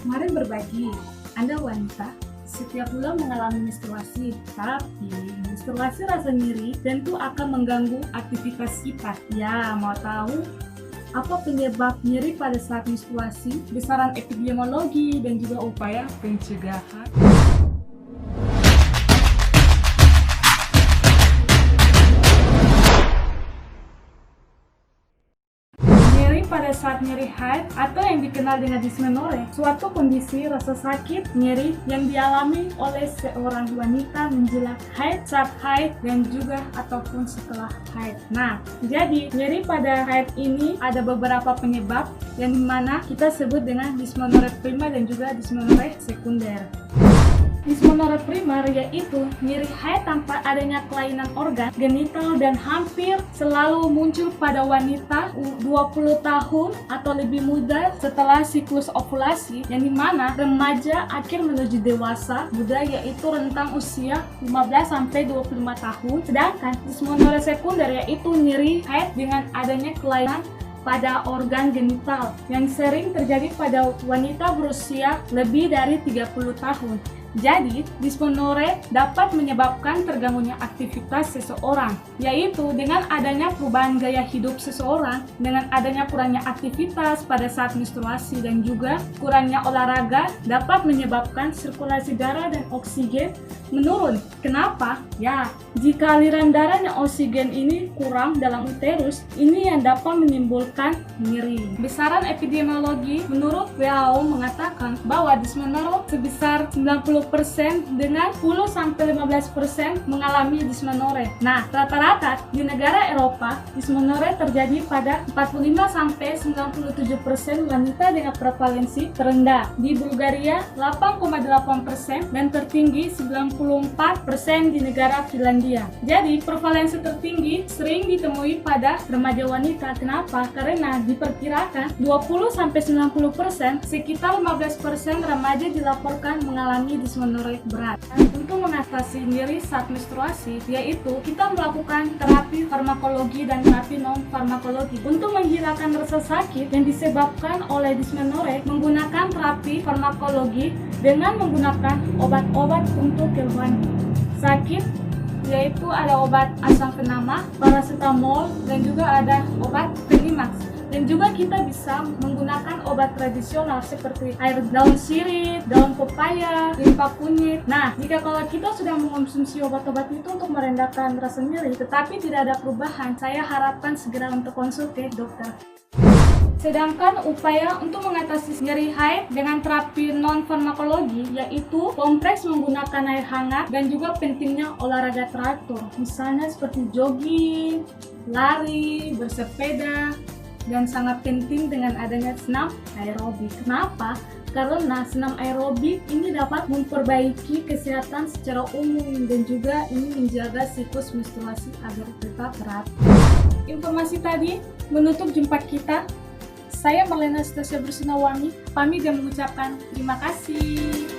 Mari berbagi. Anda wanita, setiap bulan mengalami menstruasi, tapi menstruasi rasa nyeri tentu akan mengganggu aktivitas kita. Ya, mau tahu apa penyebab nyeri pada saat menstruasi, besaran epidemiologi, dan juga upaya pencegahan? Nyeri pada saat nyeri haid atau yang dikenal dengan dysmenorrhea, suatu kondisi rasa sakit nyeri yang dialami oleh seorang wanita menjelang haid, saat haid, dan juga ataupun setelah haid. Nah, jadi nyeri pada haid ini ada beberapa penyebab yang dimana kita sebut dengan dysmenorrhea primer dan juga dysmenorrhea sekunder. Dysmenorrhea primer yaitu nyeri haid tanpa adanya kelainan organ genital dan hampir selalu muncul pada wanita 20 tahun atau lebih muda setelah siklus ovulasi, yang dimana remaja akhir menuju dewasa muda yaitu rentang usia 15-25 tahun. Sedangkan dysmenorrhea sekunder yaitu nyeri haid dengan adanya kelainan pada organ genital yang sering terjadi pada wanita berusia lebih dari 30 tahun. Jadi, dysmenorrhea dapat menyebabkan terganggunya aktivitas seseorang, yaitu dengan adanya perubahan gaya hidup seseorang, dengan adanya kurangnya aktivitas pada saat menstruasi dan juga kurangnya olahraga dapat menyebabkan sirkulasi darah dan oksigen menurun. Kenapa? Ya, jika aliran darah dan oksigen ini kurang dalam uterus, ini yang dapat menimbulkan nyeri. Besaran epidemiologi menurut WHO mengatakan bahwa dysmenorrhea sebesar 90% dengan 10-15% mengalami dysmenorrhea. Nah, rata-rata di negara Eropa, dysmenorrhea terjadi pada 45-97% wanita dengan prevalensi terendah. Di Bulgaria, 8,8% dan tertinggi 94% di negara Finlandia. Jadi, prevalensi tertinggi sering ditemui pada remaja wanita. Kenapa? Karena diperkirakan 20-90%, sekitar 15% remaja dilaporkan mengalami dysmenorrhea berat. Untuk mengatasi nyeri saat menstruasi, yaitu kita melakukan terapi farmakologi dan terapi non farmakologi. Untuk menghilangkan rasa sakit yang disebabkan oleh dysmenorrhea, menggunakan terapi farmakologi dengan menggunakan obat-obat untuk keluhan sakit, yaitu ada obat asam penama, paracetamol, dan juga ada obat Penimax. Dan juga kita bisa menggunakan obat tradisional seperti air daun sirih, daun pepaya, limpa kunyit. Nah, jika kalau kita sudah mengonsumsi obat-obat itu untuk merendahkan rasa nyeri, tetapi tidak ada perubahan, saya harapkan segera untuk konsul ke dokter. Sedangkan upaya untuk mengatasi nyeri haid dengan terapi non-farmakologi yaitu kompres menggunakan air hangat dan juga pentingnya olahraga teratur. Misalnya seperti jogging, lari, bersepeda, dan sangat penting dengan adanya senam aerobik. Kenapa? Karena senam aerobik ini dapat memperbaiki kesehatan secara umum dan juga ini menjaga siklus menstruasi agar tetap teratur. Informasi tadi menutup jumpa kita. Saya Marlena Stasia Bersinawangi, pamit dan mengucapkan terima kasih.